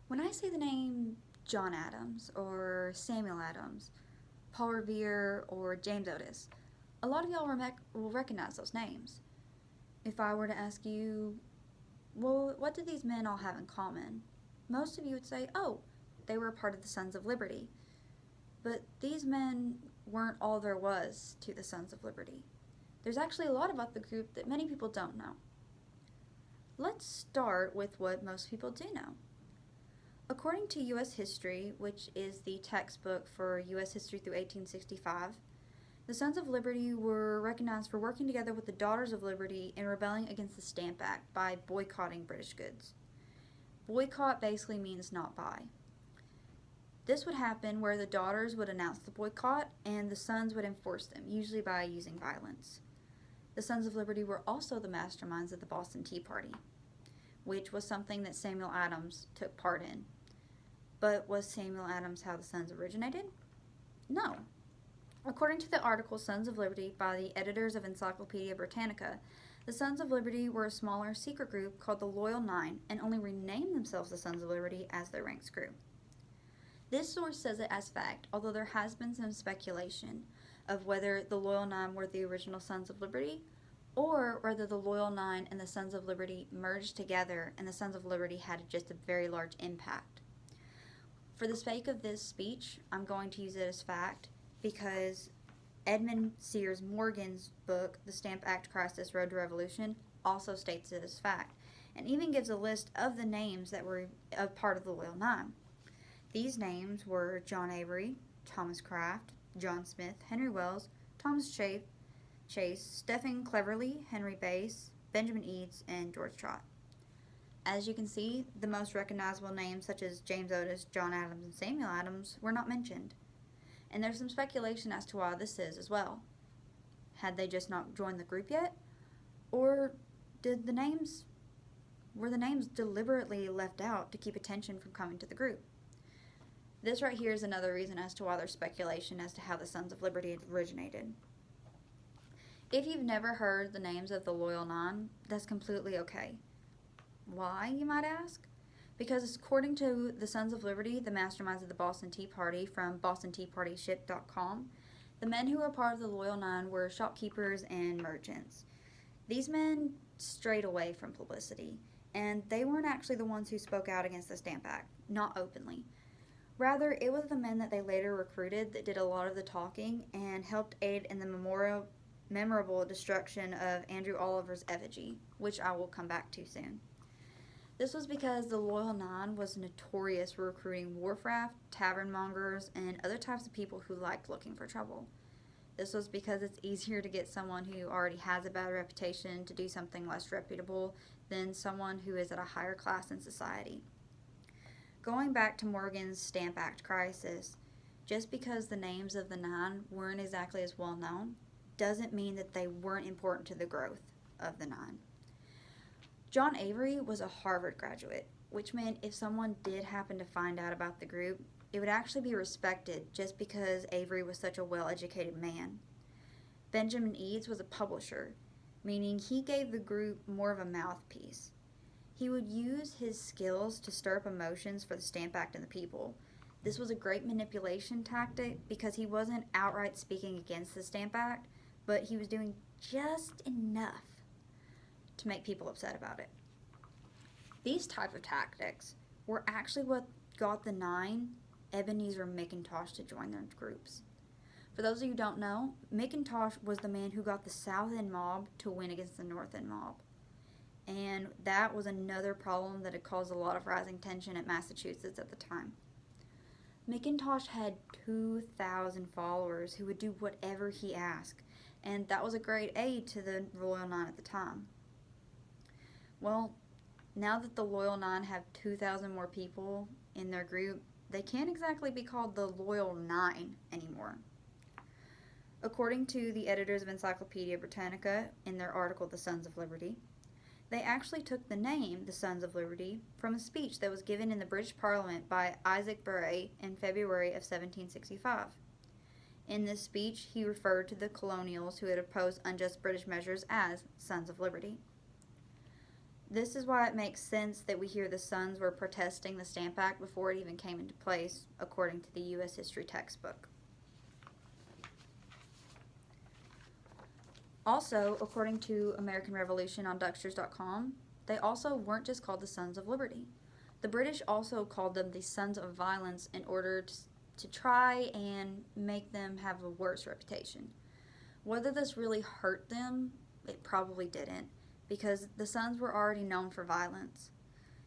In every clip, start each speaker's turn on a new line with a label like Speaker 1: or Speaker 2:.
Speaker 1: When I say the name John Adams or Samuel Adams, Paul Revere or James Otis, a lot of y'all will recognize those names. If I were to ask you, well, what do these men all have in common? Most of you would say, oh, they were a part of the Sons of Liberty. But these men weren't all there was to the Sons of Liberty. There's actually a lot about the group that many people don't know. Let's start with what most people do know. According to U.S. History, which is the textbook for U.S. history through 1865, the Sons of Liberty were recognized for working together with the Daughters of Liberty in rebelling against the Stamp Act by boycotting British goods. Boycott basically means not buy. This would happen where the daughters would announce the boycott and the sons would enforce them, usually by using violence. The Sons of Liberty were also the masterminds of the Boston Tea Party, which was something that Samuel Adams took part in. But was Samuel Adams how the Sons originated? No. According to the article Sons of Liberty by the editors of Encyclopedia Britannica, the Sons of Liberty were a smaller secret group called the Loyal Nine and only renamed themselves the Sons of Liberty as their ranks grew. This source says it as fact, although there has been some speculation of whether the Loyal Nine were the original Sons of Liberty or whether the Loyal Nine and the Sons of Liberty merged together and the Sons of Liberty had just a very large impact. For the sake of this speech, I'm going to use it as fact because Edmund Sears Morgan's book, The Stamp Act Crisis: Road to Revolution, also states it as fact, and even gives a list of the names that were a part of the Loyal Nine. These names were John Avery, Thomas Craft, John Smith, Henry Wells, Thomas Chase, Stephen Cleverly, Henry Bass, Benjamin Eads, and George Trott. As you can see, the most recognizable names such as James Otis, John Adams, and Samuel Adams were not mentioned. And there's some speculation as to why this is as well. Had they just not joined the group yet? Or were the names deliberately left out to keep attention from coming to the group? This right here is another reason as to why there's speculation as to how the Sons of Liberty originated. If you've never heard the names of the Loyal Nine, that's completely okay. Why, you might ask? Because according to the Sons of Liberty, the masterminds of the Boston Tea Party from BostonTeaPartyShip.com, the men who were part of the Loyal Nine were shopkeepers and merchants. These men strayed away from publicity, and they weren't actually the ones who spoke out against the Stamp Act, not openly. Rather, it was the men that they later recruited that did a lot of the talking and helped aid in the memorable destruction of Andrew Oliver's effigy, which I will come back to soon. This was because the Loyal Nine was notorious for recruiting wharfraft, tavern mongers, and other types of people who liked looking for trouble. This was because it's easier to get someone who already has a bad reputation to do something less reputable than someone who is at a higher class in society. Going back to Morgan's Stamp Act crisis, just because the names of the nine weren't exactly as well known doesn't mean that they weren't important to the growth of the nine. John Avery was a Harvard graduate, which meant if someone did happen to find out about the group, it would actually be respected just because Avery was such a well-educated man. Benjamin Eads was a publisher, meaning he gave the group more of a mouthpiece. He would use his skills to stir up emotions for the Stamp Act and the people. This was a great manipulation tactic because he wasn't outright speaking against the Stamp Act, but he was doing just enough to make people upset about it. These type of tactics were actually what got the nine Ebenezer McIntosh to join their groups. For those of you who don't know, McIntosh was the man who got the South End mob to win against the North End mob. And that was another problem that had caused a lot of rising tension at Massachusetts at the time. McIntosh had 2,000 followers who would do whatever he asked, and that was a great aid to the Loyal Nine at the time. Well, now that the Loyal Nine have 2,000 more people in their group, they can't exactly be called the Loyal Nine anymore. According to the editors of Encyclopedia Britannica in their article The Sons of Liberty, they actually took the name, the Sons of Liberty, from a speech that was given in the British Parliament by Isaac Barre in February of 1765. In this speech, he referred to the colonials who had opposed unjust British measures as Sons of Liberty. This is why it makes sense that we hear the Sons were protesting the Stamp Act before it even came into place, according to the U.S. history textbook. Also, according to American Revolution on Ducksters.com, they also weren't just called the Sons of Liberty. The British also called them the Sons of Violence in order to try and make them have a worse reputation. Whether this really hurt them, it probably didn't, because the Sons were already known for violence.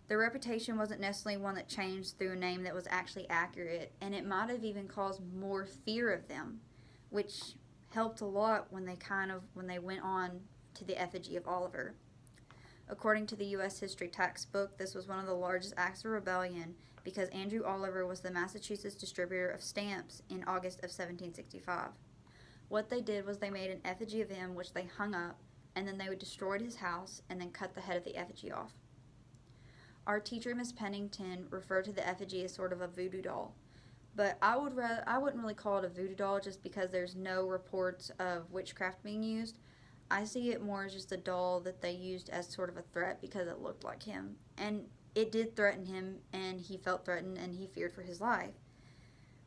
Speaker 1: Their reputation wasn't necessarily one that changed through a name that was actually accurate, and it might have even caused more fear of them, which helped a lot when they went on to the effigy of Oliver. According to the U.S. history textbook, this was one of the largest acts of rebellion because Andrew Oliver was the Massachusetts distributor of stamps in August of 1765. What they did was they made an effigy of him, which they hung up, and then they destroyed his house and then cut the head of the effigy off. Our teacher, Miss Pennington, referred to the effigy as sort of a voodoo doll. But I wouldn't really call it a voodoo doll just because there's no reports of witchcraft being used. I see it more as just a doll that they used as sort of a threat because it looked like him. And it did threaten him, and he felt threatened, and he feared for his life.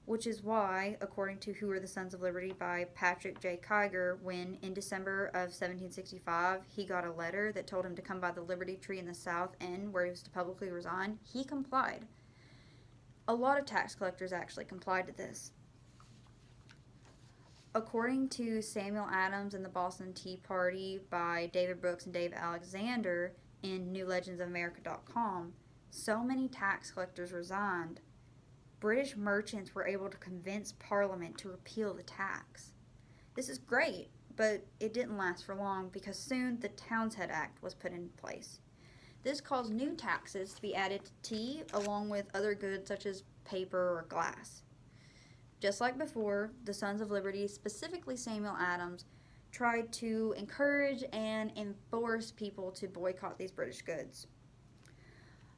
Speaker 1: Which is why, according to Who Are the Sons of Liberty by Patrick J. Kiger, when in December of 1765 he got a letter that told him to come by the Liberty Tree in the South End where he was to publicly resign, he complied. A lot of tax collectors actually complied to this. According to Samuel Adams and the Boston Tea Party by David Brooks and Dave Alexander in NewLegendsOfAmerica.com, so many tax collectors resigned, British merchants were able to convince Parliament to repeal the tax. This is great, but it didn't last for long because soon the Townshend Act was put in place. This caused new taxes to be added to tea along with other goods such as paper or glass. Just like before, the Sons of Liberty, specifically Samuel Adams, tried to encourage and enforce people to boycott these British goods.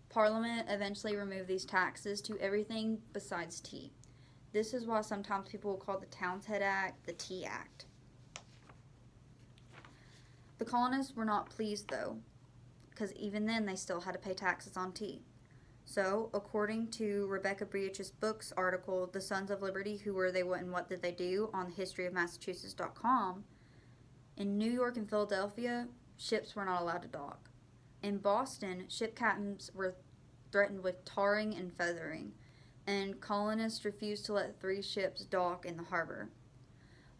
Speaker 1: Parliament eventually removed these taxes to everything besides tea. This is why sometimes people will call the Townshend Act the Tea Act. The colonists were not pleased though, because even then they still had to pay taxes on tea. So, according to Rebecca Breach's book's article, The Sons of Liberty, Who Were They, What and What Did They Do, on historyofmassachusetts.com, in New York and Philadelphia, ships were not allowed to dock. In Boston, ship captains were threatened with tarring and feathering, and colonists refused to let 3 ships dock in the harbor.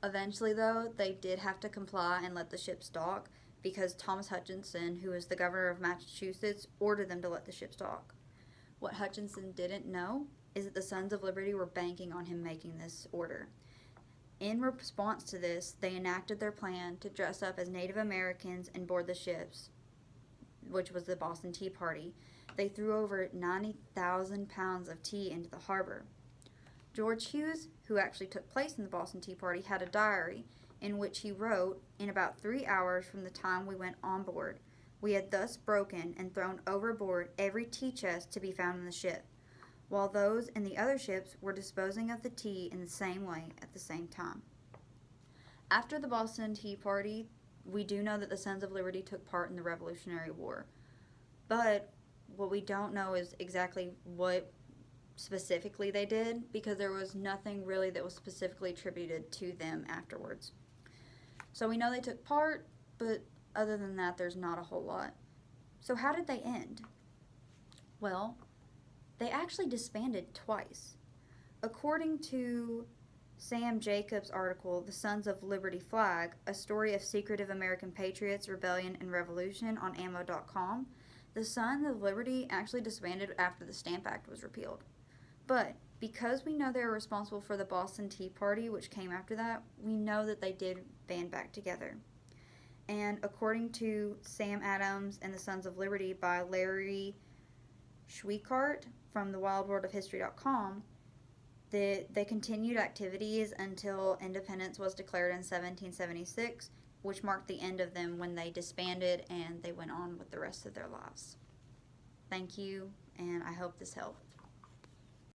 Speaker 1: Eventually, though, they did have to comply and let the ships dock because Thomas Hutchinson, who was the governor of Massachusetts, ordered them to let the ships dock. What Hutchinson didn't know is that the Sons of Liberty were banking on him making this order. In response to this, they enacted their plan to dress up as Native Americans and board the ships, which was the Boston Tea Party. They threw over 90,000 pounds of tea into the harbor. George Hughes, who actually took place in the Boston Tea Party, had a diary in which he wrote, "In about 3 hours from the time we went on board, we had thus broken and thrown overboard every tea chest to be found in the ship, while those in the other ships were disposing of the tea in the same way at the same time." After the Boston Tea Party, we do know that the Sons of Liberty took part in the Revolutionary War. But what we don't know is exactly what specifically they did, because there was nothing really that was specifically attributed to them afterwards. So we know they took part, but other than that, there's not a whole lot. So how did they end? Well, they actually disbanded twice. According to Sam Jacobs' article, The Sons of Liberty Flag, A Story of Secretive American Patriots, Rebellion, and Revolution on ammo.com, the Sons of Liberty actually disbanded after the Stamp Act was repealed. But because we know they were responsible for the Boston Tea Party, which came after that, we know that they did band back together. And according to Sam Adams and the Sons of Liberty by Larry Schweikart from the wildworldofhistory.com, they continued activities until independence was declared in 1776, which marked the end of them when they disbanded and they went on with the rest of their lives. Thank you, and I hope this helped.